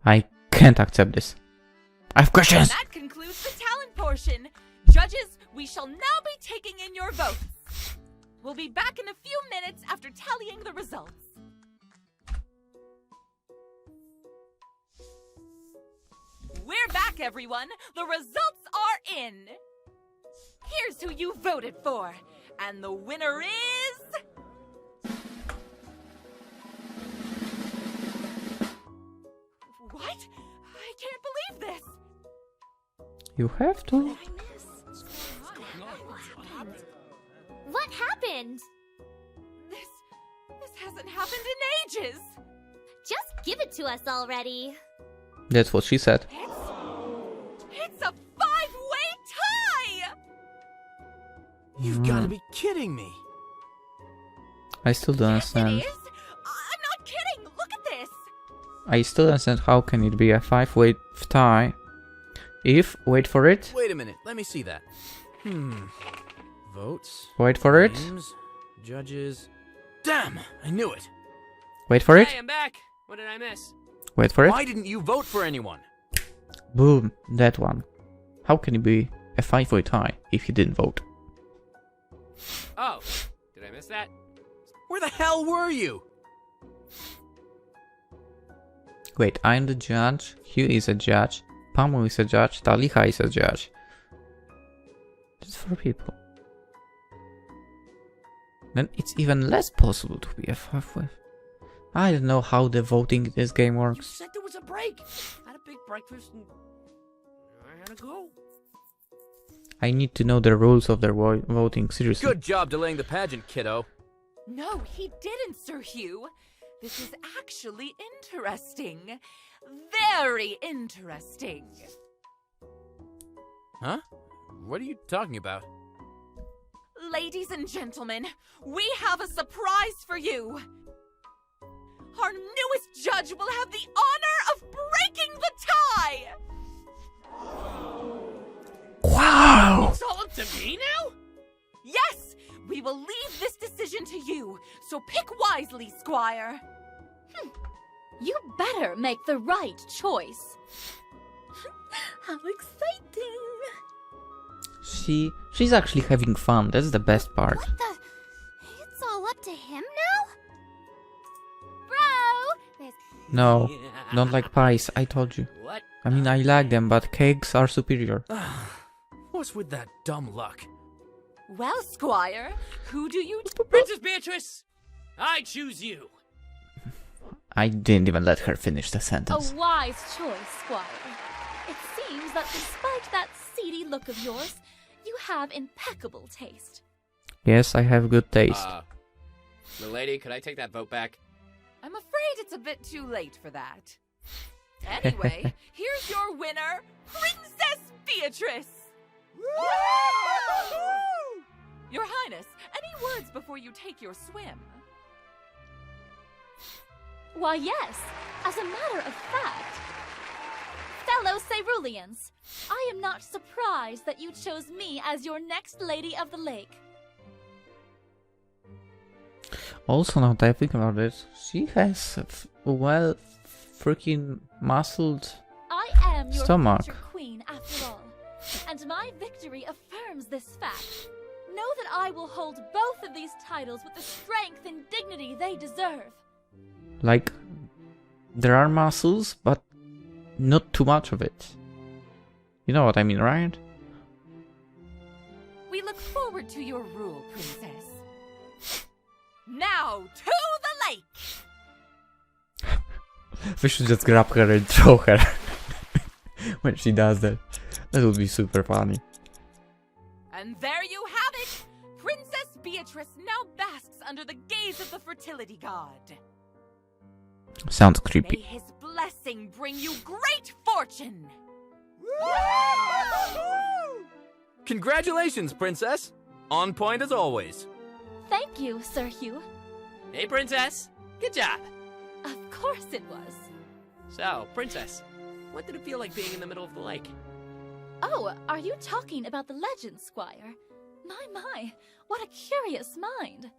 I can't accept this. I have questions. That concludes the talent portion. Judges, we shall now be taking in your votes. We'll be back in a few minutes after tallying the results. We're back, everyone. The results are in. Here's who you voted for. And the winner is... What? I can't believe this. You have to. What happened? This hasn't happened in ages. Just give it to us already. That's what she said. It's a 5-way tie! You've got to be kidding me. I still don't Yes, it understand. is. I'm not kidding. Look at this. I still don't understand how can it be a 5-way tie if, wait for it, Wait a minute, let me see that. Votes. wait for it, Names, judges. Damn, I knew it. wait for it, Hey, I'm back. What did I miss? wait for it, Why didn't you vote for anyone? boom, that one. How can it be a 5-way tie if you didn't vote? Oh, did I miss that? Where the hell were you? Wait, I'm the judge, Hugh is a judge, Pamu is a judge, Taliha is a judge. That's 4 people. Then it's even less possible to be a 5-way. I don't know how the voting in this game You works. said there was a break. I had a big breakfast and I had to go. I need to know the rules of their voting, seriously. Good job delaying the pageant, kiddo. No, he didn't, Sir Hugh. This is actually interesting. Very interesting. Huh? What are you talking about? Ladies and gentlemen, we have a surprise for you. Our newest judge will have the honor of breaking the tie! Wow! It's all up to me now? Yes, we will leave this decision to you, so pick wisely, Squire. You better make the right choice. How exciting! She's actually having fun, that's the best part. What the? It's all up to him now? Bro! There's... No, don't like pies, I told you. What? I mean, I like them, but cakes are superior. What's with that dumb luck? Well, Squire, who do you... Princess Beatrice, I choose you. I didn't even let her finish the A sentence. wise choice, Squire. It seems that despite that seedy look of yours, you have impeccable taste. Yes, I have good taste. Milady, could I take that vote back? I'm afraid it's a bit too late for that. Anyway, here's your winner, Princess Beatrice! Your Highness, any words before you take your swim? Why, yes, as a matter of fact. Fellow Ceruleans, I am not surprised that you chose me as your next Lady of the Lake. Also, now that I think about it, she has well freaking muscled I am your stomach. future queen after all, and my victory affirms this fact. Know that I will hold both of these titles with the strength and dignity they deserve. Like, there are muscles, but not too much of it. You know what I mean, right? We look forward to your rule, princess. Now, to the lake! We should just grab her and throw her when she does that. That would be super funny. And there you have it! Princess Beatrice now basks under the gaze of the Fertility God. Sounds May creepy. his blessing bring you great fortune! Congratulations, Princess! On point as always. Thank you, Sir Hugh. Hey, Princess. Good job. Of course it was. So, Princess, what did it feel like being in the middle of the lake? Oh, are you talking about the legend, Squire? My, what a curious mind.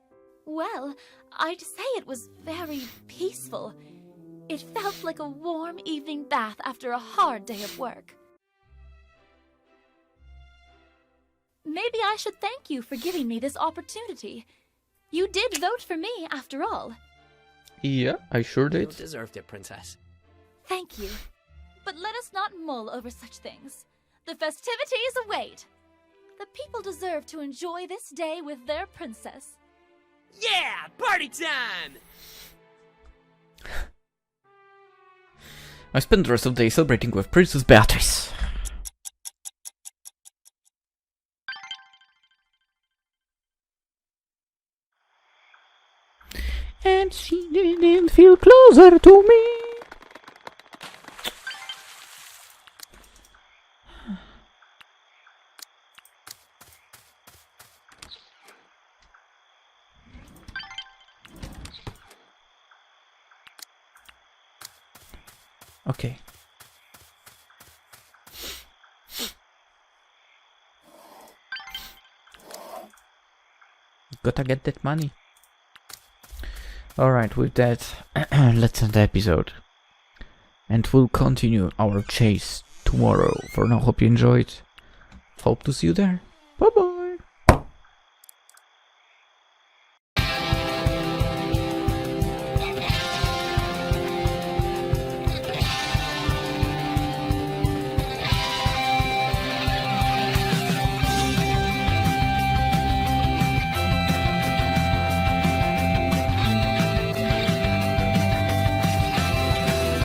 Well, I'd say it was very peaceful. It felt like a warm evening bath after a hard day of work. Maybe I should thank you for giving me this opportunity. You did vote for me, after all. Yeah, I sure You did. deserved it, Princess. Thank you. But let us not mull over such things. The festivities await. The people deserve to enjoy this day with their princess. Yeah! Party time! I spent the rest of the day celebrating with Princess Beatrice. And she didn't feel closer to me. Okay. Gotta get that money. Alright, with that, let's end the episode. And we'll continue our chase tomorrow. For now, hope you enjoyed. Hope to see you there.